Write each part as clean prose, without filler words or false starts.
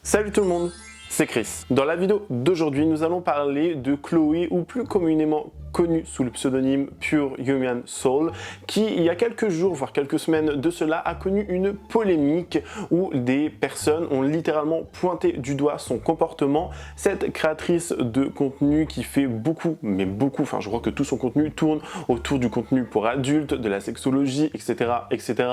Salut tout le monde, c'est Chris. Dans la vidéo d'aujourd'hui, nous allons parler de Chloé, ou plus communément connue sous le pseudonyme Pure Human Soul, qui il y a quelques jours, voire quelques semaines de cela, a connu une polémique où des personnes ont littéralement pointé du doigt son comportement. Cette créatrice de contenu qui fait beaucoup, mais beaucoup, enfin je crois que tout son contenu tourne autour du contenu pour adultes, de la sexologie, etc., etc.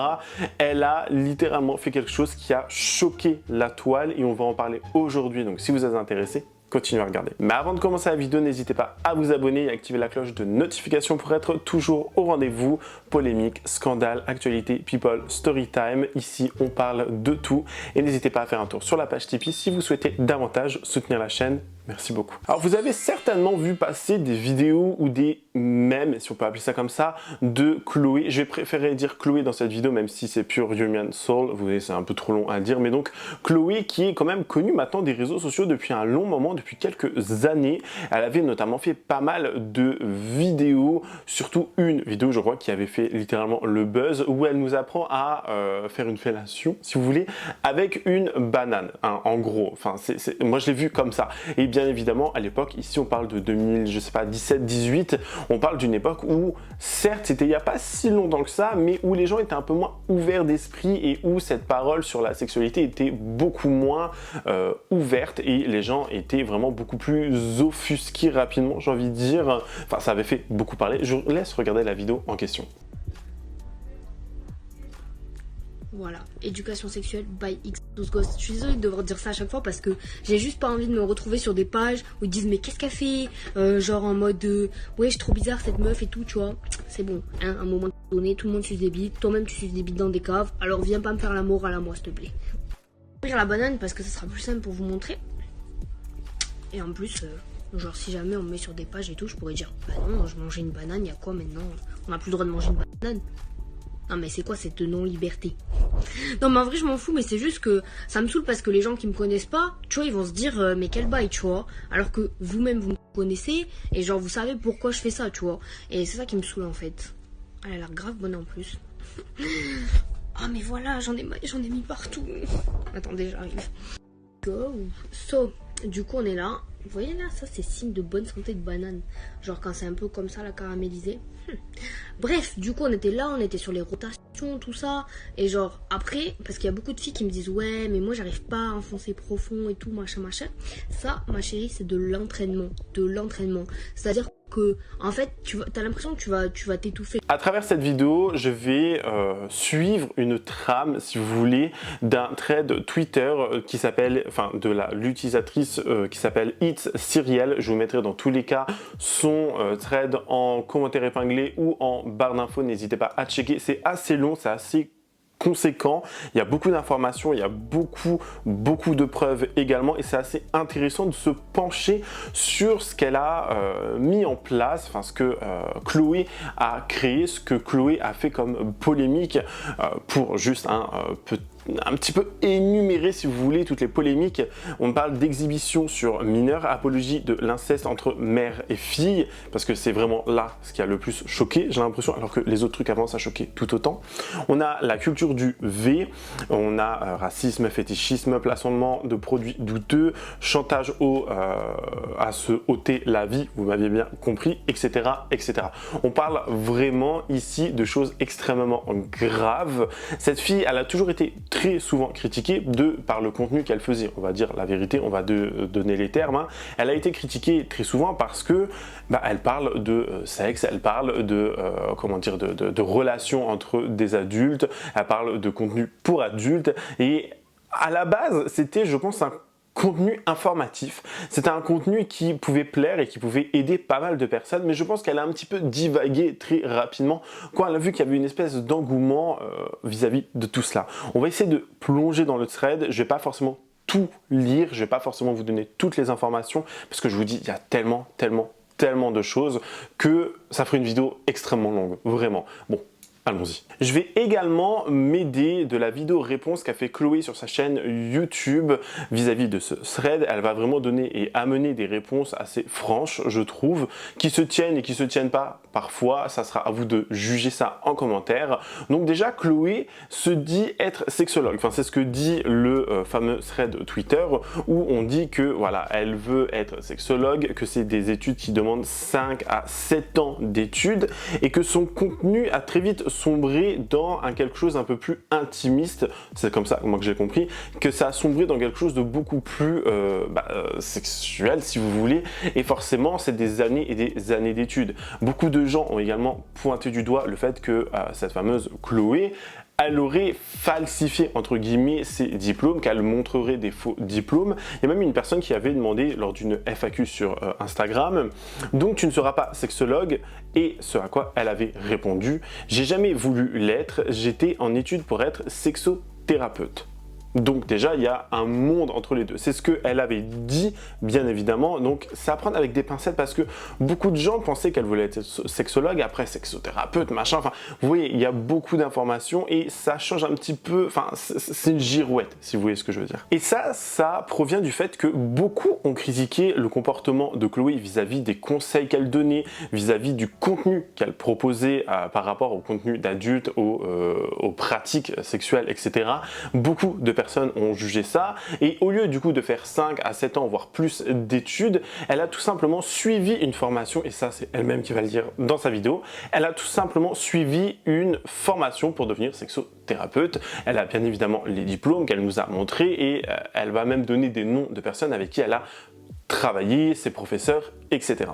Elle a littéralement fait quelque chose qui a choqué la toile et on va en parler aujourd'hui. Donc si vous êtes intéressé, continuez à regarder. Mais avant de commencer la vidéo, n'hésitez pas à vous abonner et à activer la cloche de notification pour être toujours au rendez-vous. Polémique, scandale, actualité, people, story time. Ici, on parle de tout. Et n'hésitez pas à faire un tour sur la page Tipeee si vous souhaitez davantage soutenir la chaîne. Merci beaucoup. Alors vous avez certainement vu passer des vidéos ou des mèmes, si on peut appeler ça comme ça, de Chloé. Je vais préférer dire Chloé dans cette vidéo, même si c'est Pure Human Soul. Vous voyez, c'est un peu trop long à dire. Mais donc, Chloé qui est quand même connue maintenant des réseaux sociaux depuis un long moment, depuis quelques années. Elle avait notamment fait pas mal de vidéos, surtout une vidéo, je crois, qui avait fait littéralement le buzz, où elle nous apprend à faire une fellation, si vous voulez, avec une banane, hein, en gros. Enfin, moi, je l'ai vu comme ça. Et bien évidemment, à l'époque, ici, on parle de 2000, je sais pas, 17, 18, on parle d'une époque où, certes, c'était il n'y a pas si longtemps que ça, mais où les gens étaient un peu moins ouverts d'esprit et où cette parole sur la sexualité était beaucoup moins ouverte et les gens étaient vraiment beaucoup plus offusqués rapidement, j'ai envie de dire. Enfin, ça avait fait beaucoup parler. Je vous laisse regarder la vidéo en question. Voilà, éducation sexuelle by X12 Ghost. Je suis désolée de devoir dire ça à chaque fois parce que j'ai juste pas envie de me retrouver sur des pages où ils disent mais qu'est-ce qu'elle fait, genre en mode ouais je suis trop bizarre cette meuf et tout, tu vois. C'est bon, hein, à un moment donné tout le monde suce des bites, toi-même tu suces des bites dans des caves, alors viens pas me faire la morale à moi s'il te plaît. Je vais ouvrir la banane parce que ça sera plus simple pour vous montrer. Et en plus, genre si jamais on me met sur des pages et tout, je pourrais dire bah non, je mangeais une banane, y a quoi maintenant? On n'a plus le droit de manger une banane. Non mais c'est quoi cette non-liberté? Non mais en vrai je m'en fous, mais c'est juste que ça me saoule parce que les gens qui me connaissent pas, tu vois, ils vont se dire mais quel bail, tu vois. Alors que vous-même vous me connaissez et genre vous savez pourquoi je fais ça, tu vois. Et c'est ça qui me saoule en fait. Elle a l'air grave bonne en plus. Ah mais voilà, j'en ai mis partout. Attendez, j'arrive. Go. So, du coup on est là. Vous voyez là, ça c'est signe de bonne santé de banane. Genre quand c'est un peu comme ça la caramélisée. Bref, du coup on était là, on était sur les rotations, tout ça. Et genre après, parce qu'il y a beaucoup de filles qui me disent ouais mais moi j'arrive pas à enfoncer profond et tout, machin machin. Ça ma chérie c'est de l'entraînement. De l'entraînement. C'est-à-dire que en fait t'as l'impression que tu vas t'étouffer. À travers cette vidéo, je vais suivre une trame, si vous voulez, d'un thread Twitter qui s'appelle, enfin de l'utilisatrice qui s'appelle It's Cyrielle. Je vous mettrai dans tous les cas son thread en commentaire épinglé ou en barre d'infos. N'hésitez pas à checker. C'est assez long, c'est assez conséquent, il y a beaucoup d'informations, il y a beaucoup de preuves également et c'est assez intéressant de se pencher sur ce qu'elle a mis en place, enfin ce que Chloé a créé, ce que Chloé a fait comme polémique pour juste un petit peu énumérer, si vous voulez, toutes les polémiques. On parle d'exhibition sur mineurs, apologie de l'inceste entre mère et fille, parce que c'est vraiment là ce qui a le plus choqué, j'ai l'impression, alors que les autres trucs avant ça choquait tout autant. On a la culture du V, on a racisme, fétichisme, placement de produits douteux, chantage à se ôter la vie, vous m'avez bien compris, etc., etc. On parle vraiment ici de choses extrêmement graves. Cette fille, elle a toujours été très souvent critiquée par le contenu qu'elle faisait. On va dire la vérité, on va donner les termes. Hein. Elle a été critiquée très souvent parce que elle parle de sexe, elle parle de de relations entre des adultes, elle parle de contenu pour adultes et à la base, c'était, je pense, un contenu informatif. C'était un contenu qui pouvait plaire et qui pouvait aider pas mal de personnes, mais je pense qu'elle a un petit peu divagué très rapidement quand elle a vu qu'il y avait une espèce d'engouement vis-à-vis de tout cela. On va essayer de plonger dans le thread, je vais pas forcément tout lire, je vais pas forcément vous donner toutes les informations, parce que je vous dis, il y a tellement de choses que ça ferait une vidéo extrêmement longue, vraiment. Bon, Allons-y. Je vais également m'aider de la vidéo réponse qu'a fait Chloé sur sa chaîne YouTube vis-à-vis de ce thread. Elle va vraiment donner et amener des réponses assez franches, je trouve, qui se tiennent et qui se tiennent pas parfois. Ça sera à vous de juger ça en commentaire. Donc déjà, Chloé se dit être sexologue. Enfin, c'est ce que dit le fameux thread Twitter où on dit que voilà, elle veut être sexologue, que c'est des études qui demandent 5 à 7 ans d'études et que son contenu a très vite sombré dans quelque chose un peu plus intimiste, c'est comme ça moi que j'ai compris, que ça a sombré dans quelque chose de beaucoup plus sexuel si vous voulez, et forcément c'est des années et des années d'études. Beaucoup de gens ont également pointé du doigt le fait que cette fameuse Chloé, elle aurait falsifié entre guillemets ses diplômes, qu'elle montrerait des faux diplômes. Il y a même une personne qui avait demandé lors d'une FAQ sur Instagram, donc tu ne seras pas sexologue, et ce à quoi elle avait répondu, j'ai jamais voulu l'être, j'étais en études pour être sexothérapeute. Donc déjà, il y a un monde entre les deux. C'est ce qu'elle avait dit, bien évidemment. Donc, c'est à prendre avec des pincettes parce que beaucoup de gens pensaient qu'elle voulait être sexologue, après sexothérapeute, machin. Enfin, vous voyez, il y a beaucoup d'informations et ça change un petit peu. Enfin, c'est une girouette, si vous voyez ce que je veux dire. Et ça provient du fait que beaucoup ont critiqué le comportement de Chloé vis-à-vis des conseils qu'elle donnait, vis-à-vis du contenu qu'elle proposait par rapport au contenu d'adultes, aux pratiques sexuelles, etc. Beaucoup de personnes ont jugé ça, et au lieu du coup de faire 5 à 7 ans voire plus d'études, elle a tout simplement suivi une formation, et ça c'est elle-même qui va le dire dans sa vidéo, elle a tout simplement suivi une formation pour devenir sexothérapeute. Elle a bien évidemment les diplômes qu'elle nous a montrés, et elle va même donner des noms de personnes avec qui elle a travaillé, ses professeurs, etc.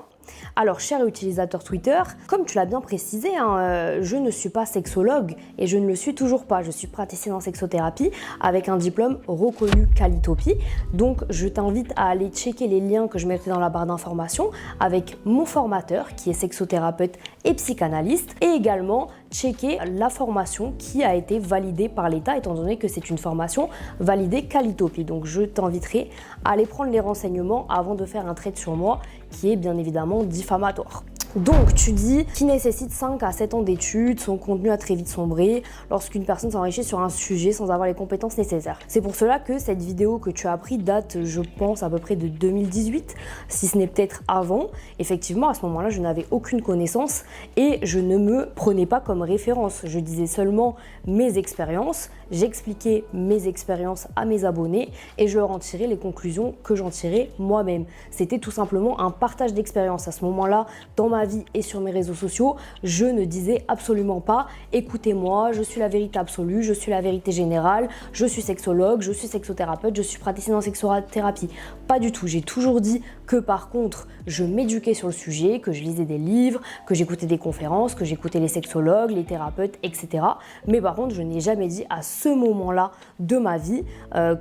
Alors, cher utilisateur Twitter, comme tu l'as bien précisé, je ne suis pas sexologue et je ne le suis toujours pas. Je suis praticienne en sexothérapie avec un diplôme reconnu Qualitopie. Donc, je t'invite à aller checker les liens que je mettrai dans la barre d'information avec mon formateur qui est sexothérapeute et psychanalyste, et également checker la formation qui a été validée par l'État, étant donné que c'est une formation validée Qualitopie. Donc, je t'inviterai à aller prendre les renseignements avant de faire un trade sur moi qui est bien évidemment diffamatoire. Donc, tu dis qui nécessite 5 à 7 ans d'études, son contenu a très vite sombré lorsqu'une personne s'enrichit sur un sujet sans avoir les compétences nécessaires. C'est pour cela que cette vidéo que tu as prise date, je pense, à peu près de 2018, si ce n'est peut-être avant. Effectivement, à ce moment-là, je n'avais aucune connaissance et je ne me prenais pas comme référence. Je disais seulement mes expériences, j'expliquais mes expériences à mes abonnés et je leur en tirais les conclusions que j'en tirais moi-même. C'était tout simplement un partage d'expérience. À ce moment-là, dans ma vie et sur mes réseaux sociaux, je ne disais absolument pas écoutez-moi, je suis la vérité absolue, je suis la vérité générale, je suis sexologue, je suis sexothérapeute, je suis praticienne en sexothérapie. Pas du tout. J'ai toujours dit que par contre, je m'éduquais sur le sujet, que je lisais des livres, que j'écoutais des conférences, que j'écoutais les sexologues, les thérapeutes, etc. Mais par contre, je n'ai jamais dit à ce moment-là de ma vie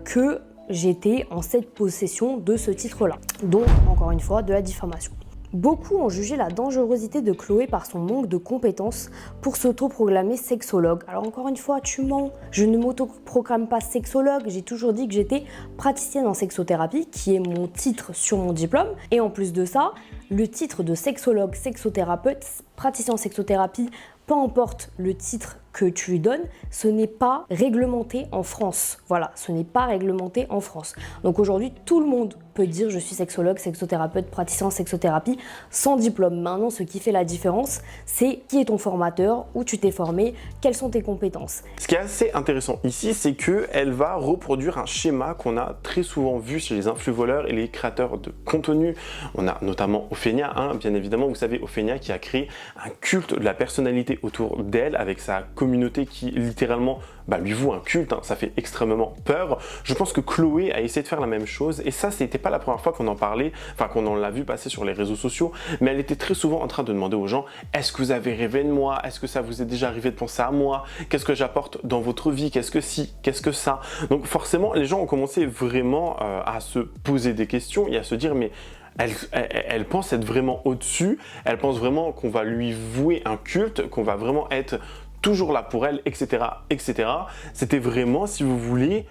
que j'étais en cette possession de ce titre-là. Donc, encore une fois, de la diffamation. Beaucoup ont jugé la dangerosité de Chloé par son manque de compétences pour s'autoproclamer sexologue. Alors encore une fois, tu mens. Je ne m'autoproclame pas sexologue. J'ai toujours dit que j'étais praticienne en sexothérapie, qui est mon titre sur mon diplôme. Et en plus de ça, le titre de sexologue, sexothérapeute, praticien en sexothérapie, peu importe le titre que tu lui donnes, ce n'est pas réglementé en France. Voilà, ce n'est pas réglementé en France. Donc aujourd'hui, tout le monde peut dire je suis sexologue, sexothérapeute, praticien en sexothérapie sans diplôme. Maintenant, ce qui fait la différence, c'est qui est ton formateur, où tu t'es formé, quelles sont tes compétences. Ce qui est assez intéressant ici, c'est qu'elle va reproduire un schéma qu'on a très souvent vu chez les influvoleurs et les créateurs de contenu. On a notamment Ophénia, bien évidemment, vous savez, Ophénia qui a créé un culte de la personnalité autour d'elle avec sa communauté qui littéralement lui voue un culte, ça fait extrêmement peur. Je pense que Chloé a essayé de faire la même chose et ça, c'était pas la première fois qu'on en parlait, enfin qu'on en l'a vu passer sur les réseaux sociaux, mais elle était très souvent en train de demander aux gens est-ce que vous avez rêvé de moi? Est-ce que ça vous est déjà arrivé de penser à moi? Qu'est-ce que j'apporte dans votre vie? Qu'est-ce que si? Qu'est-ce que ça? Donc forcément, les gens ont commencé vraiment à se poser des questions et à se dire mais elle pense être vraiment au-dessus, elle pense vraiment qu'on va lui vouer un culte, qu'on va vraiment être toujours là pour elle, etc., etc. C'était vraiment, si vous voulez,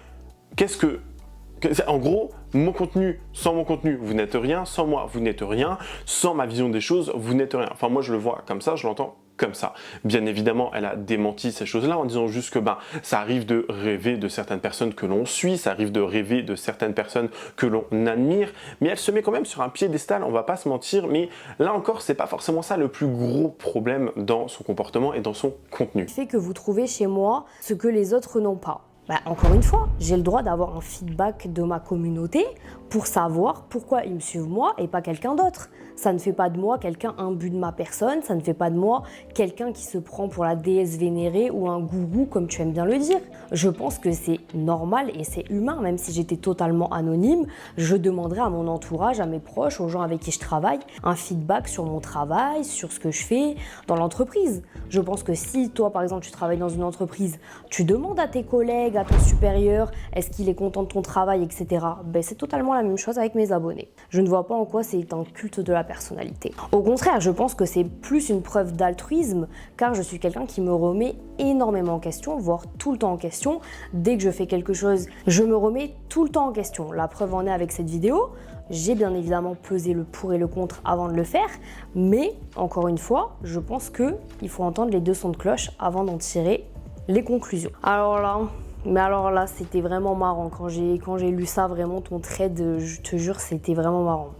en gros, mon contenu, sans mon contenu, vous n'êtes rien, sans moi, vous n'êtes rien, sans ma vision des choses, vous n'êtes rien. Enfin, moi, je le vois comme ça, je l'entends comme ça. Bien évidemment, elle a démenti ces choses-là en disant juste que ça arrive de rêver de certaines personnes que l'on suit, ça arrive de rêver de certaines personnes que l'on admire, mais elle se met quand même sur un piédestal, on va pas se mentir, mais là encore, c'est pas forcément ça le plus gros problème dans son comportement et dans son contenu. Fait que vous trouvez chez moi ce que les autres n'ont pas. Encore une fois, j'ai le droit d'avoir un feedback de ma communauté pour savoir pourquoi ils me suivent moi et pas quelqu'un d'autre. Ça ne fait pas de moi quelqu'un imbu de ma personne, ça ne fait pas de moi quelqu'un qui se prend pour la déesse vénérée ou un gourou comme tu aimes bien le dire. Je pense que c'est normal et c'est humain, même si j'étais totalement anonyme, je demanderais à mon entourage, à mes proches, aux gens avec qui je travaille, un feedback sur mon travail, sur ce que je fais dans l'entreprise. Je pense que si toi par exemple tu travailles dans une entreprise, tu demandes à tes collègues, à ton supérieur, est-ce qu'il est content de ton travail, etc. C'est totalement la même chose avec mes abonnés. Je ne vois pas en quoi c'est un culte de la personnalité. Au contraire, je pense que c'est plus une preuve d'altruisme, car je suis quelqu'un qui me remet énormément en question, voire tout le temps en question. Dès que je fais quelque chose, je me remets tout le temps en question. La preuve en est avec cette vidéo. J'ai bien évidemment pesé le pour et le contre avant de le faire, mais encore une fois, je pense qu'il faut entendre les deux sons de cloche avant d'en tirer les conclusions. Alors là, c'était vraiment marrant. Quand j'ai lu ça, vraiment, ton trade, je te jure, c'était vraiment marrant.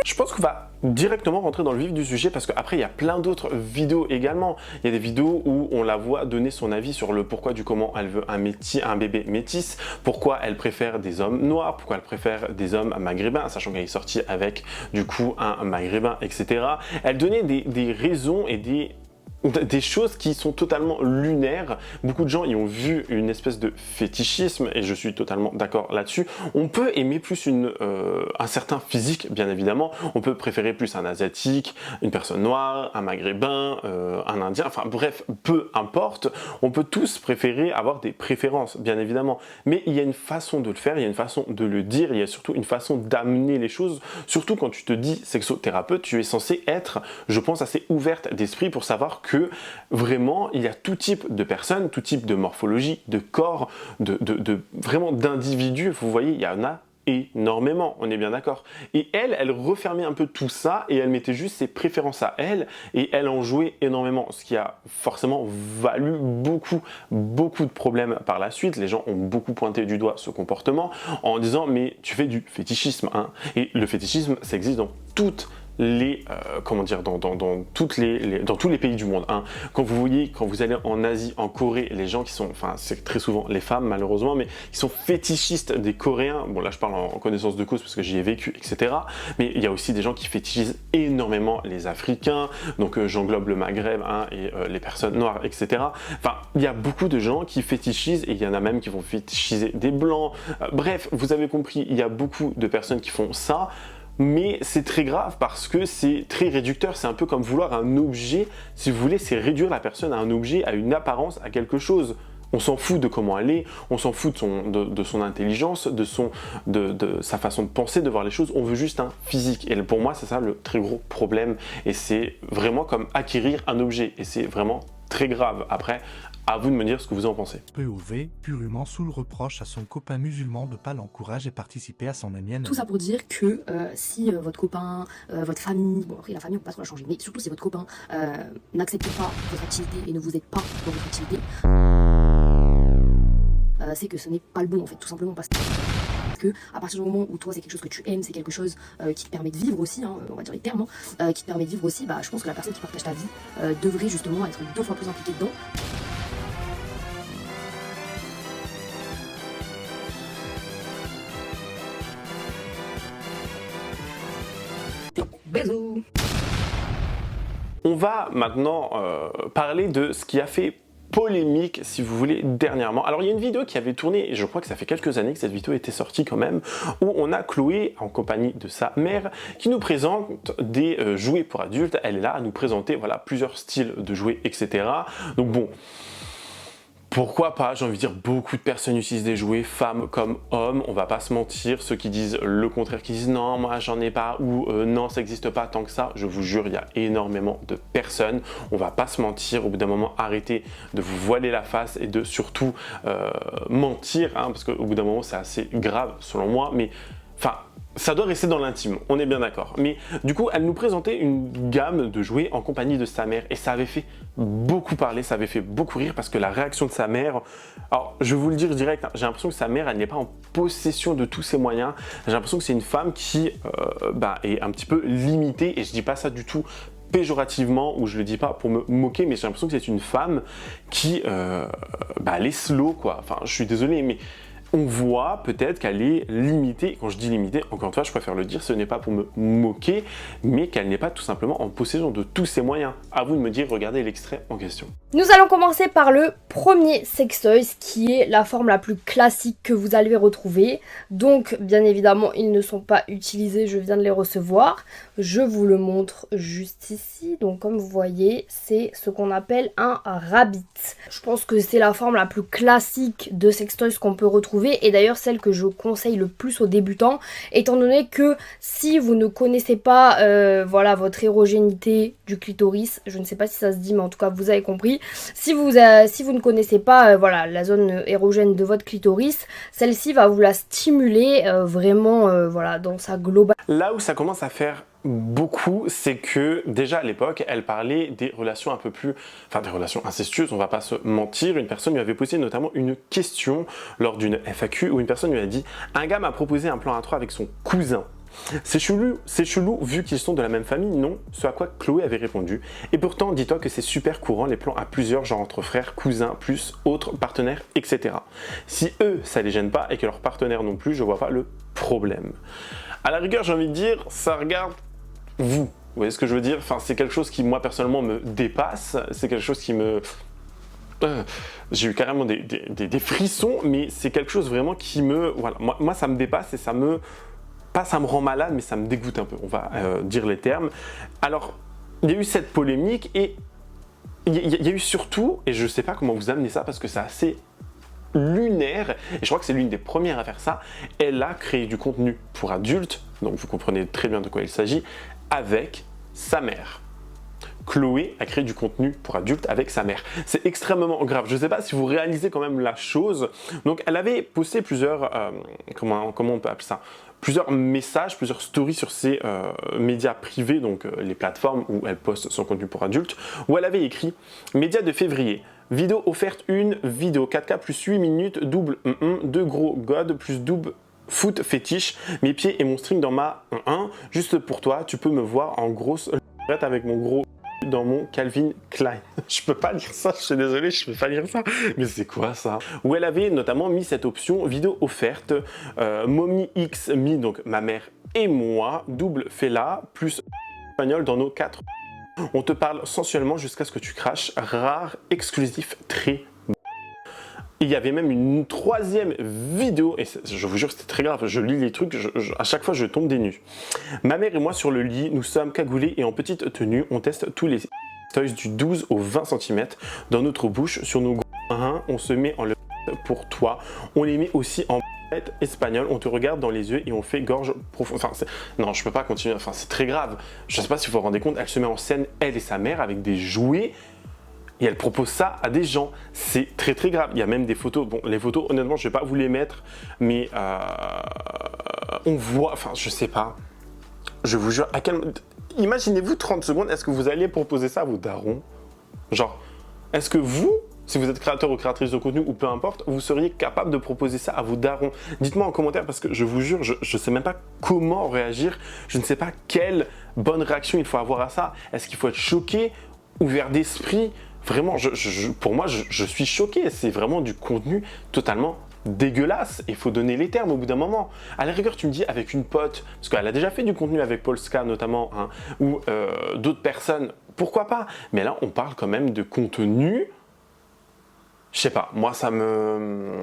Je pense qu'on va directement rentrer dans le vif du sujet parce qu'après il y a plein d'autres vidéos également. Il y a des vidéos où on la voit donner son avis sur le pourquoi du comment elle veut un bébé métis, pourquoi elle préfère des hommes noirs, pourquoi elle préfère des hommes maghrébins, sachant qu'elle est sortie avec du coup un maghrébin, etc. Elle donnait des raisons et des choses qui sont totalement lunaires. Beaucoup de gens y ont vu une espèce de fétichisme et je suis totalement d'accord là-dessus. On peut aimer plus un certain physique, bien évidemment. On peut préférer plus un asiatique, une personne noire, un maghrébin, un indien, enfin bref, peu importe. On peut tous préférer avoir des préférences, bien évidemment. Mais il y a une façon de le faire, il y a une façon de le dire, il y a surtout une façon d'amener les choses. Surtout quand tu te dis sexothérapeute, tu es censé être, je pense, assez ouverte d'esprit pour savoir que vraiment il y a tout type de personnes, tout type de morphologie, de corps, vraiment d'individus. Vous voyez, il y en a énormément, on est bien d'accord. Et elle refermait un peu tout ça et elle mettait juste ses préférences à elle et elle en jouait énormément, ce qui a forcément valu beaucoup de problèmes par la suite. Les gens ont beaucoup pointé du doigt ce comportement en disant mais tu fais du fétichisme, hein. Et le fétichisme, ça existe dans toutes les dans tous les pays du monde, hein. Quand vous allez en Asie, en Corée, les gens qui sont, enfin c'est très souvent les femmes malheureusement, mais qui sont fétichistes des Coréens, bon là je parle en connaissance de cause parce que j'y ai vécu, etc. Mais il y a aussi des gens qui fétichisent énormément les Africains, donc j'englobe le Maghreb, hein, et les personnes noires, etc. Enfin, il y a beaucoup de gens qui fétichisent et il y en a même qui vont fétichiser des blancs. Bref, vous avez compris, il y a beaucoup de personnes qui font ça. Mais c'est très grave parce que c'est très réducteur, c'est un peu comme vouloir un objet, si vous voulez, c'est réduire la personne à un objet, à une apparence, à quelque chose. On s'en fout de comment elle est, on s'en fout de son intelligence, de sa façon de penser, de voir les choses, on veut juste un physique. Et pour moi, c'est ça le très gros problème. Et c'est vraiment comme acquérir un objet. Et c'est vraiment très grave. Après, à vous de me dire ce que vous en pensez. POV, purement sous le reproche à son copain musulman de pas l'encourager à participer à son amienne. Tout ça pour dire que si votre copain, votre famille, bon après la famille on peut pas trop la changer, mais surtout si votre copain n'accepte pas votre activité et ne vous aide pas dans votre activité, c'est que ce n'est pas le bon en fait, tout simplement parce que à partir du moment où toi c'est quelque chose que tu aimes, c'est quelque chose qui te permet de vivre aussi, hein, on va dire les termes, qui te permet de vivre aussi, je pense que la personne qui partage ta vie devrait justement être 2 fois plus impliquée dedans. Bisous. On va maintenant parler de ce qui a fait polémique, si vous voulez, dernièrement. Alors il y a une vidéo qui avait tourné, et je crois que ça fait quelques années que cette vidéo était sortie quand même, où on a Chloé, en compagnie de sa mère, qui nous présente des jouets pour adultes. Elle est là à nous présenter, voilà, plusieurs styles de jouets, etc. Donc bon, pourquoi pas, j'ai envie de dire, beaucoup de personnes utilisent des jouets, femmes comme hommes, on va pas se mentir, ceux qui disent le contraire, qui disent non, moi j'en ai pas, ou non, ça n'existe pas tant que ça, je vous jure, il y a énormément de personnes, on va pas se mentir, au bout d'un moment, arrêtez de vous voiler la face et de surtout mentir, hein, parce qu'au bout d'un moment, c'est assez grave selon moi, mais enfin, ça doit rester dans l'intime, on est bien d'accord. Mais du coup, elle nous présentait une gamme de jouets en compagnie de sa mère et ça avait fait beaucoup parler, ça avait fait beaucoup rire parce que la réaction de sa mère, alors je vais vous le dire direct, hein, j'ai l'impression que sa mère, elle n'est pas en possession de tous ses moyens. J'ai l'impression que c'est une femme qui est un petit peu limitée et je dis pas ça du tout péjorativement ou je le dis pas pour me moquer, mais j'ai l'impression que c'est une femme qui elle est slow quoi. Enfin, je suis désolé, mais on voit peut-être qu'elle est limitée. Quand je dis limitée, encore une fois, je préfère le dire, ce n'est pas pour me moquer, mais qu'elle n'est pas tout simplement en possession de tous ses moyens. À vous de me dire, regardez l'extrait en question. Nous allons commencer par le premier sextoy, qui est la forme la plus classique que vous allez retrouver. Donc, bien évidemment, ils ne sont pas utilisés, je viens de les recevoir. Je vous le montre juste ici. Donc, comme vous voyez, c'est ce qu'on appelle un rabbit. Je pense que c'est la forme la plus classique de sextoys qu'on peut retrouver. Et d'ailleurs, celle que je conseille le plus aux débutants, étant donné que si vous ne connaissez pas votre érogénité du clitoris, je ne sais pas si ça se dit, mais en tout cas, vous avez compris. Si vous ne connaissez pas la zone érogène de votre clitoris, celle-ci va vous la stimuler vraiment dans sa globalité. Là où ça commence à faire beaucoup, c'est que déjà à l'époque, elle parlait des relations un peu plus, des relations incestueuses, on va pas se mentir. Une personne lui avait posé notamment une question lors d'une FAQ où une personne lui a dit « Un gars m'a proposé un plan à 3 avec son cousin. C'est chelou vu qu'ils sont de la même famille, non ?» Ce à quoi Chloé avait répondu « Et pourtant, dis-toi que c'est super courant les plans à plusieurs, genre entre frères, cousins, plus autres partenaires, etc. Si eux, ça les gêne pas et que leurs partenaires non plus, je vois pas le problème. » À la rigueur, j'ai envie de dire, ça regarde vous voyez ce que je veux dire? Enfin, c'est quelque chose qui, moi, personnellement, me dépasse. C'est quelque chose qui me... j'ai eu carrément des frissons, mais c'est quelque chose vraiment qui me... Voilà, moi, ça me dépasse et ça me... Pas ça me rend malade, mais ça me dégoûte un peu. On va dire les termes. Alors, il y a eu cette polémique et il y a eu surtout, et je ne sais pas comment vous amener ça parce que c'est assez lunaire, et je crois que c'est l'une des premières à faire ça, elle a créé du contenu pour adultes, donc vous comprenez très bien de quoi il s'agit, avec sa mère. Chloé a créé du contenu pour adultes avec sa mère. C'est extrêmement grave. Je ne sais pas si vous réalisez quand même la chose. Donc, elle avait posté plusieurs, comment on peut appeler ça, plusieurs messages, plusieurs stories sur ses médias privés, donc les plateformes où elle poste son contenu pour adultes, où elle avait écrit « Médias de février, vidéo offerte 1, vidéo 4K plus 8 minutes, double 2 gros god plus double foot fétiche, mes pieds et mon string dans ma 1, juste pour toi, tu peux me voir en grosse avec mon gros dans mon Calvin Klein. Je peux pas lire ça, je suis désolé, je peux pas lire ça. Mais c'est quoi ça? Où elle avait notamment mis cette option vidéo offerte, Mommy X me, donc ma mère et moi, double Fela, plus espagnol dans nos 4. On te parle sensuellement jusqu'à ce que tu craches, rare, exclusif, très. Il y avait même une troisième vidéo, et je vous jure que c'était très grave, je lis les trucs, à chaque fois je tombe des nues. Ma mère et moi sur le lit, nous sommes cagoulés et en petite tenue, on teste tous les toys du 12 au 20 cm dans notre bouche, sur nos gros on se met en le pour toi, on les met aussi en espagnol, on te regarde dans les yeux et on fait gorge profonde. Enfin, non, je peux pas continuer, enfin c'est très grave. Je sais pas si vous vous rendez compte, elle se met en scène, elle et sa mère, avec des jouets. Et elle propose ça à des gens. C'est très très grave. Il y a même des photos. Bon, les photos, honnêtement, je ne vais pas vous les mettre. Mais on voit... Enfin, je sais pas. Je vous jure, imaginez-vous 30 secondes, est-ce que vous alliez proposer ça à vos darons? Genre, est-ce que vous, si vous êtes créateur ou créatrice de contenu ou peu importe, vous seriez capable de proposer ça à vos darons? Dites-moi en commentaire parce que je vous jure, je ne sais même pas comment réagir. Je ne sais pas quelle bonne réaction il faut avoir à ça. Est-ce qu'il faut être choqué, ouvert d'esprit? Vraiment, pour moi, je suis choqué. C'est vraiment du contenu totalement dégueulasse. Il faut donner les termes au bout d'un moment. À la rigueur, tu me dis avec une pote, parce qu'elle a déjà fait du contenu avec Polska notamment, hein, ou d'autres personnes, pourquoi pas? Mais là, on parle quand même de contenu. Je sais pas, moi, ça me...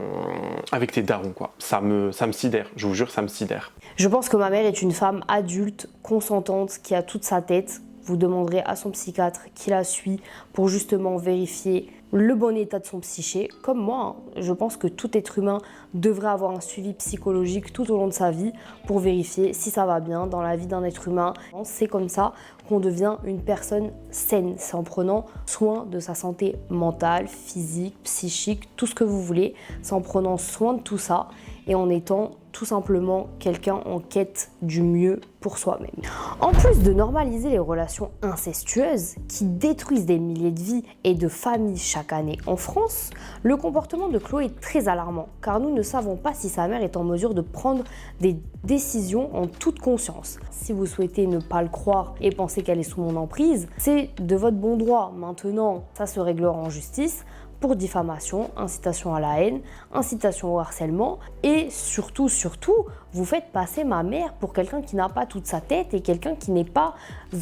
Avec tes darons, quoi. Ça me sidère. Je vous jure, ça me sidère. Je pense que ma mère est une femme adulte, consentante, qui a toute sa tête. Vous demanderez à son psychiatre qui la suit pour justement vérifier le bon état de son psyché. Comme moi, hein, je pense que tout être humain devrait avoir un suivi psychologique tout au long de sa vie pour vérifier si ça va bien dans la vie d'un être humain. C'est comme ça qu'on devient une personne saine. C'est en prenant soin de sa santé mentale, physique, psychique, tout ce que vous voulez. C'est en prenant soin de tout ça et en étant tout simplement quelqu'un en quête du mieux pour soi-même. En plus de normaliser les relations incestueuses qui détruisent des milliers de vies et de familles chaque année en France, le comportement de Chloé est très alarmant car nous ne savons pas si sa mère est en mesure de prendre des décisions en toute conscience. Si vous souhaitez ne pas le croire et penser qu'elle est sous mon emprise, c'est de votre bon droit. Maintenant, ça se réglera en justice pour diffamation, incitation à la haine, incitation au harcèlement et surtout, vous faites passer ma mère pour quelqu'un qui n'a pas toute sa tête et quelqu'un qui n'est pas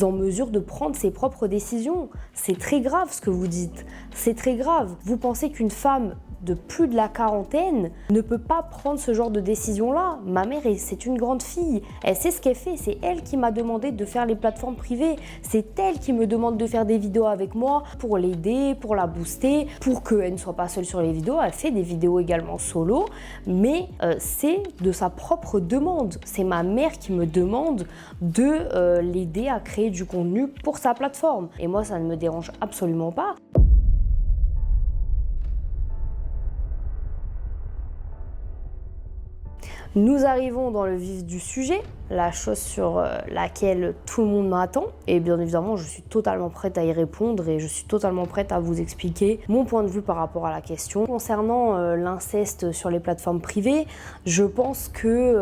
en mesure de prendre ses propres décisions. C'est très grave ce que vous dites, c'est très grave. Vous pensez qu'une femme de plus de la quarantaine ne peut pas prendre ce genre de décision-là. Ma mère, c'est une grande fille, elle sait ce qu'elle fait, c'est elle qui m'a demandé de faire les plateformes privées, c'est elle qui me demande de faire des vidéos avec moi pour l'aider, pour la booster, pour qu'elle ne soit pas seule sur les vidéos. Elle fait des vidéos également solo, mais c'est de sa propre demande. C'est ma mère qui me demande de l'aider à créer du contenu pour sa plateforme. Et moi, ça ne me dérange absolument pas. Nous arrivons dans le vif du sujet, la chose sur laquelle tout le monde m'attend. Et bien évidemment, je suis totalement prête à y répondre et je suis totalement prête à vous expliquer mon point de vue par rapport à la question. Concernant l'inceste sur les plateformes privées, je pense qu'il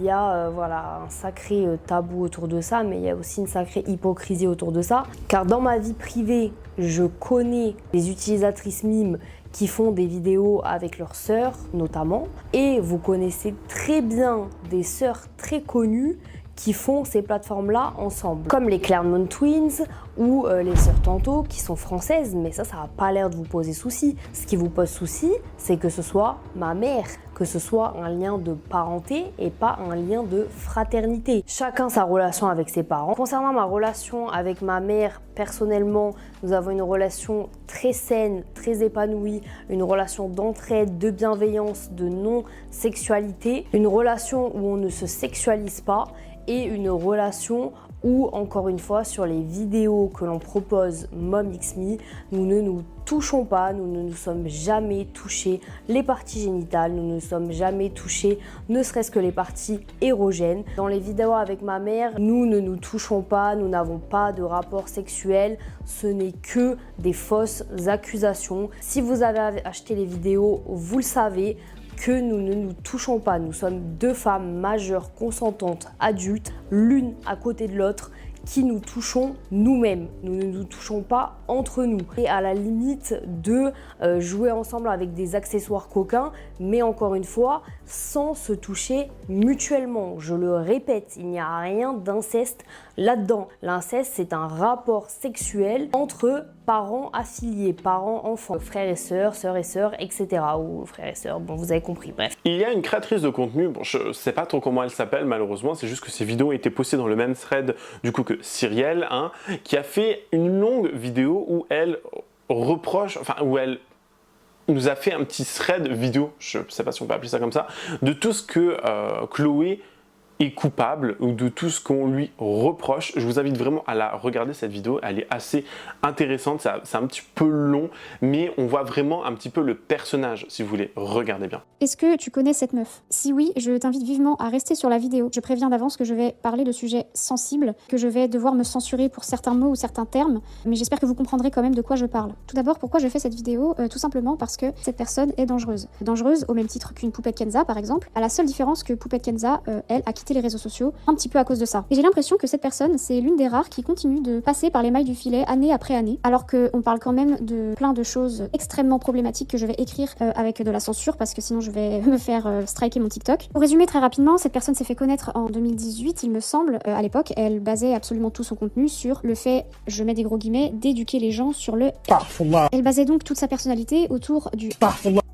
y a un sacré tabou autour de ça, mais il y a aussi une sacrée hypocrisie autour de ça. Car dans ma vie privée, je connais les utilisatrices mimes qui font des vidéos avec leurs sœurs notamment, et vous connaissez très bien des sœurs très connues qui font ces plateformes-là ensemble, comme les Claremont Twins ou les sœurs Tantôt qui sont françaises, mais ça n'a pas l'air de vous poser souci. Ce qui vous pose souci, c'est que ce soit ma mère, que ce soit un lien de parenté et pas un lien de fraternité. Chacun sa relation avec ses parents. Concernant ma relation avec ma mère, personnellement, nous avons une relation très saine, très épanouie, une relation d'entraide, de bienveillance, de non-sexualité, une relation où on ne se sexualise pas et une relation où, encore une fois, sur les vidéos que l'on propose Mom X Me, nous ne nous touchons pas, nous ne nous sommes jamais touchés les parties génitales, nous ne sommes jamais touchés ne serait-ce que les parties érogènes. Dans les vidéos avec ma mère, nous ne nous touchons pas, nous n'avons pas de rapport sexuel, ce n'est que des fausses accusations. Si vous avez acheté les vidéos, vous le savez, que nous ne nous touchons pas. Nous sommes deux femmes majeures, consentantes, adultes, l'une à côté de l'autre, qui nous touchons nous-mêmes. Nous ne nous touchons pas entre nous. Et à la limite de jouer ensemble avec des accessoires coquins, mais encore une fois, sans se toucher mutuellement. Je le répète, il n'y a rien d'inceste là-dedans. L'inceste, c'est un rapport sexuel entre parents affiliés, parents-enfants, frères et sœurs, etc. Ou frères et sœurs, bon, vous avez compris, bref. Il y a une créatrice de contenu, bon, je sais pas trop comment elle s'appelle malheureusement, c'est juste que ces vidéos ont été postées dans le même thread du coup que Cyrielle, hein, qui a fait une longue vidéo où elle reproche, où elle nous a fait un petit thread vidéo, je sais pas si on peut appeler ça comme ça, de tout ce que Chloé est coupable ou de tout ce qu'on lui reproche. Je vous invite vraiment à la regarder cette vidéo, elle est assez intéressante, c'est un petit peu long, mais on voit vraiment un petit peu le personnage si vous voulez, regardez bien. Est-ce que tu connais cette meuf? Si oui, je t'invite vivement à rester sur la vidéo. Je préviens d'avance que je vais parler de sujets sensibles, que je vais devoir me censurer pour certains mots ou certains termes, mais j'espère que vous comprendrez quand même de quoi je parle. Tout d'abord, pourquoi je fais cette vidéo? Tout simplement parce que cette personne est dangereuse. Dangereuse au même titre qu'une Poupette Kenza par exemple, à la seule différence que Poupette Kenza, elle, a quitté les réseaux sociaux un petit peu à cause de ça. Et j'ai l'impression que cette personne, c'est l'une des rares qui continue de passer par les mailles du filet année après année, alors qu'on parle quand même de plein de choses extrêmement problématiques que je vais écrire avec de la censure, parce que sinon je vais me faire striker mon TikTok. Pour résumer très rapidement, cette personne s'est fait connaître en 2018, il me semble. À l'époque, elle basait absolument tout son contenu sur le fait, je mets des gros guillemets, d'éduquer les gens sur le... Elle basait donc toute sa personnalité autour du...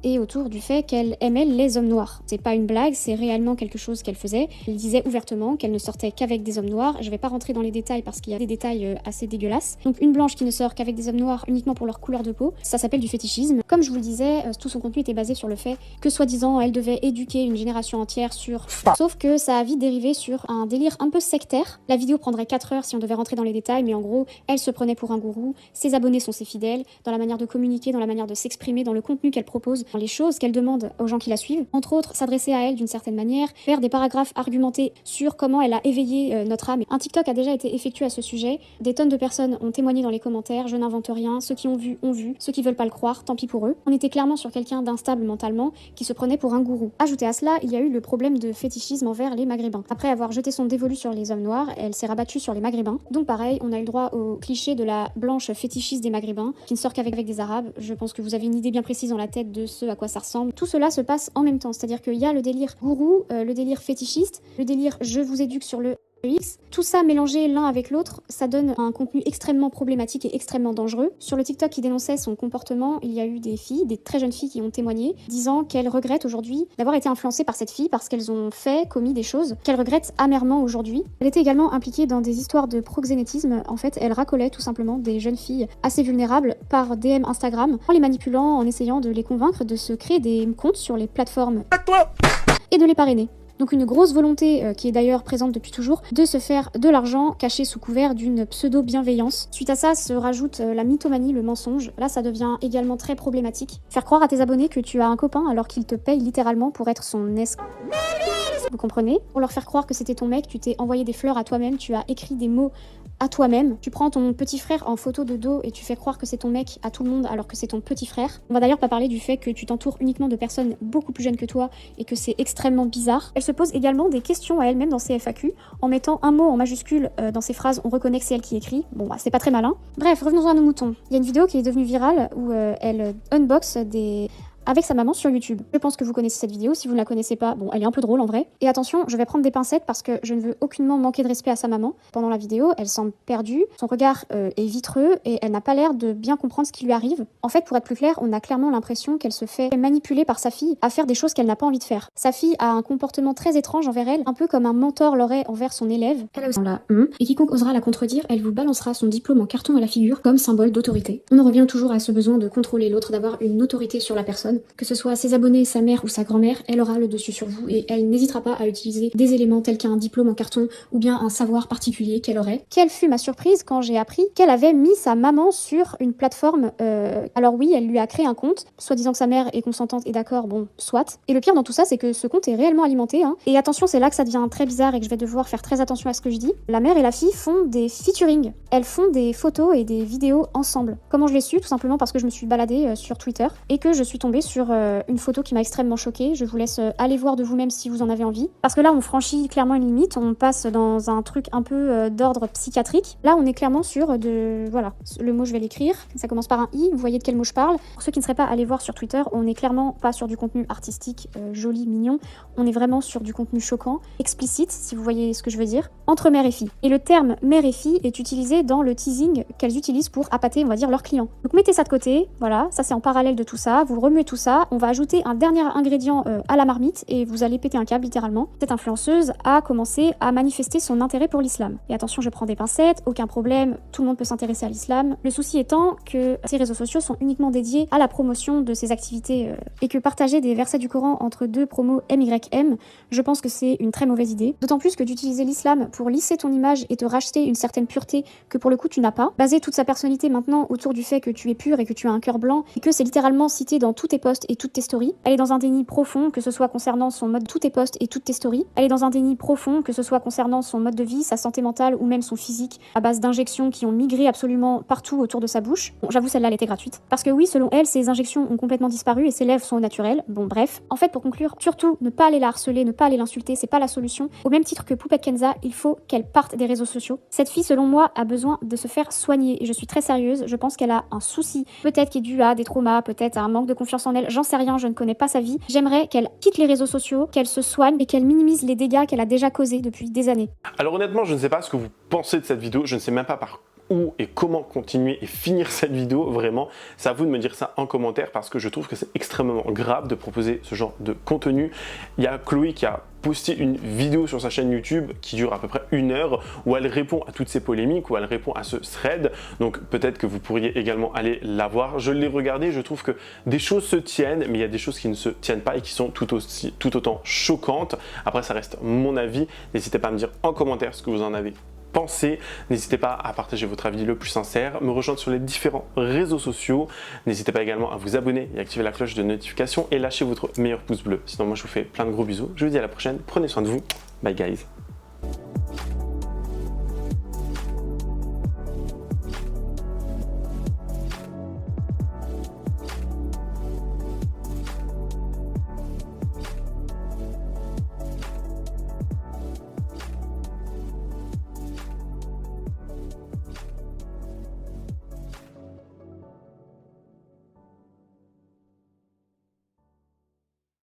et autour du fait qu'elle aimait les hommes noirs. C'est pas une blague, c'est réellement quelque chose qu'elle faisait. Elle disait ouvertement qu'elle ne sortait qu'avec des hommes noirs. Je vais pas rentrer dans les détails parce qu'il y a des détails assez dégueulasses. Donc une blanche qui ne sort qu'avec des hommes noirs uniquement pour leur couleur de peau, ça s'appelle du fétichisme. Comme je vous le disais, tout son contenu était basé sur le fait que soi-disant elle devait éduquer une génération entière sur... Sauf que ça a vite dérivé sur un délire un peu sectaire. La vidéo prendrait 4 heures si on devait rentrer dans les détails, mais en gros, elle se prenait pour un gourou, ses abonnés sont ses fidèles, dans la manière de communiquer, dans la manière de s'exprimer, dans le contenu qu'elle propose, dans les choses qu'elle demande aux gens qui la suivent. Entre autres, s'adresser à elle d'une certaine manière, faire des paragraphes argumentés sur comment elle a éveillé notre âme. Un TikTok a déjà été effectué à ce sujet. Des tonnes de personnes ont témoigné dans les commentaires, je n'invente rien, ceux qui ont vu, ceux qui veulent pas le croire, tant pis pour eux. On était clairement sur quelqu'un d'instable mentalement, qui se prenait pour un gourou. Ajouté à cela, il y a eu le problème de fétichisme envers les maghrébins. Après avoir jeté son dévolu sur les hommes noirs, elle s'est rabattue sur les maghrébins. Donc pareil, on a eu le droit au cliché de la blanche fétichiste des maghrébins, qui ne sort qu'avec des arabes. Je pense que vous avez une idée bien précise dans la tête de ce à quoi ça ressemble. Tout cela se passe en même temps, c'est-à-dire qu'il y a le délire gourou, le délire fétichiste, le délire je vous éduque sur le X. Tout ça mélangé l'un avec l'autre, ça donne un contenu extrêmement problématique et extrêmement dangereux. Sur le TikTok qui dénonçait son comportement, il y a eu des filles, des très jeunes filles qui ont témoigné, disant qu'elles regrettent aujourd'hui d'avoir été influencées par cette fille parce qu'elles ont commis des choses qu'elles regrettent amèrement aujourd'hui. Elle était également impliquée dans des histoires de proxénétisme. En fait, elle racolait tout simplement des jeunes filles assez vulnérables par DM Instagram, en les manipulant, en essayant de les convaincre de se créer des comptes sur les plateformes et de les parrainer. Donc une grosse volonté, qui est d'ailleurs présente depuis toujours, de se faire de l'argent caché sous couvert d'une pseudo-bienveillance. Suite à ça se rajoute la mythomanie, le mensonge. Là ça devient également très problématique. Faire croire à tes abonnés que tu as un copain alors qu'il te paye littéralement pour être son Vous comprenez? Pour leur faire croire que c'était ton mec, tu t'es envoyé des fleurs à toi-même, tu as écrit des mots à toi-même. Tu prends ton petit frère en photo de dos et tu fais croire que c'est ton mec à tout le monde alors que c'est ton petit frère. On va d'ailleurs pas parler du fait que tu t'entoures uniquement de personnes beaucoup plus jeunes que toi et que c'est extrêmement bizarre. Elle se pose également des questions à elle-même dans ses FAQ en mettant un mot en majuscule dans ses phrases, on reconnaît que c'est elle qui écrit. Bon bah c'est pas très malin. Bref, revenons à nos moutons. Il y a une vidéo qui est devenue virale où elle unbox avec sa maman sur YouTube. Je pense que vous connaissez cette vidéo, si vous ne la connaissez pas, bon, elle est un peu drôle en vrai. Et attention, je vais prendre des pincettes parce que je ne veux aucunement manquer de respect à sa maman. Pendant la vidéo, elle semble perdue, son regard est vitreux et elle n'a pas l'air de bien comprendre ce qui lui arrive. En fait, pour être plus clair, on a clairement l'impression qu'elle se fait manipuler par sa fille à faire des choses qu'elle n'a pas envie de faire. Sa fille a un comportement très étrange envers elle, un peu comme un mentor l'aurait envers son élève. Elle a aussi et quiconque osera la contredire, elle vous balancera son diplôme en carton à la figure comme symbole d'autorité. On en revient toujours à ce besoin de contrôler l'autre, d'avoir une autorité sur la personne. Que ce soit ses abonnés, sa mère ou sa grand-mère, elle aura le dessus sur vous et elle n'hésitera pas à utiliser des éléments tels qu'un diplôme en carton ou bien un savoir particulier qu'elle aurait. Quelle fut ma surprise quand j'ai appris qu'elle avait mis sa maman sur une plateforme. Alors oui, elle lui a créé un compte, soi-disant que sa mère est consentante et d'accord, bon, soit. Et le pire dans tout ça, c'est que ce compte est réellement alimenté. Et attention, c'est là que ça devient très bizarre et que je vais devoir faire très attention à ce que je dis. La mère et la fille font des featuring. Elles font des photos et des vidéos ensemble. Comment je l'ai su? Tout simplement parce que je me suis baladée sur Twitter et que je suis tombée sur une photo qui m'a extrêmement choquée. Je vous laisse aller voir de vous-même si vous en avez envie. Parce que là, on franchit clairement une limite, on passe dans un truc un peu d'ordre psychiatrique. Là, on est clairement sur de... Voilà, le mot, je vais l'écrire. Ça commence par un I, vous voyez de quel mot je parle. Pour ceux qui ne seraient pas allés voir sur Twitter, on est clairement pas sur du contenu artistique, joli, mignon. On est vraiment sur du contenu choquant, explicite, si vous voyez ce que je veux dire, entre mère et fille. Et le terme mère et fille est utilisé dans le teasing qu'elles utilisent pour appâter, on va dire, leurs clients. Donc mettez ça de côté, voilà, ça c'est en parallèle de tout ça, vous remuez tout ça, on va ajouter un dernier ingrédient à la marmite et vous allez péter un câble littéralement. Cette influenceuse a commencé à manifester son intérêt pour l'islam. Et attention, je prends des pincettes, aucun problème, tout le monde peut s'intéresser à l'islam. Le souci étant que ces réseaux sociaux sont uniquement dédiés à la promotion de ces activités et que partager des versets du Coran entre deux promos MYM, je pense que c'est une très mauvaise idée. D'autant plus que d'utiliser l'islam pour lisser ton image et te racheter une certaine pureté que pour le coup tu n'as pas. Baser toute sa personnalité maintenant autour du fait que tu es pur et que tu as un cœur blanc et que c'est littéralement cité dans tous tes posts et toutes tes stories. Elle est dans un déni profond, que ce soit concernant son mode tous tes posts et toutes tes stories. Elle est dans un déni profond, que ce soit concernant son mode de vie, sa santé mentale ou même son physique, à base d'injections qui ont migré absolument partout autour de sa bouche. Bon, j'avoue, celle-là, elle était gratuite. Parce que oui, selon elle, ses injections ont complètement disparu et ses lèvres sont au naturel. Bon, bref. En fait, pour conclure, surtout, ne pas aller la harceler, ne pas aller l'insulter, c'est pas la solution. Au même titre que Poupette Kenza, il faut qu'elle parte des réseaux sociaux. Cette fille, selon moi, a besoin de se faire soigner. Et je suis très sérieuse, je pense qu'elle a un souci. Peut-être qui est dû à des traumas, peut-être à un manque de confiance en elle, j'en sais rien, je ne connais pas sa vie. J'aimerais qu'elle quitte les réseaux sociaux, qu'elle se soigne et qu'elle minimise les dégâts qu'elle a déjà causés depuis des années. Alors honnêtement, je ne sais pas ce que vous pensez de cette vidéo, je ne sais même pas par où et comment continuer et finir cette vidéo, vraiment, c'est à vous de me dire ça en commentaire parce que je trouve que c'est extrêmement grave de proposer ce genre de contenu. Il y a Chloé qui a posté une vidéo sur sa chaîne YouTube qui dure à peu près 1 heure où elle répond à toutes ces polémiques, où elle répond à ce thread. Donc peut-être que vous pourriez également aller la voir. Je l'ai regardé, je trouve que des choses se tiennent, mais il y a des choses qui ne se tiennent pas et qui sont tout autant choquantes. Après, ça reste mon avis. N'hésitez pas à me dire en commentaire ce que vous en avez pensé. N'hésitez pas à partager votre avis le plus sincère, me rejoindre sur les différents réseaux sociaux. N'hésitez pas également à vous abonner et activer la cloche de notification et lâcher votre meilleur pouce bleu. Sinon, moi, je vous fais plein de gros bisous. Je vous dis à la prochaine. Prenez soin de vous. Bye guys.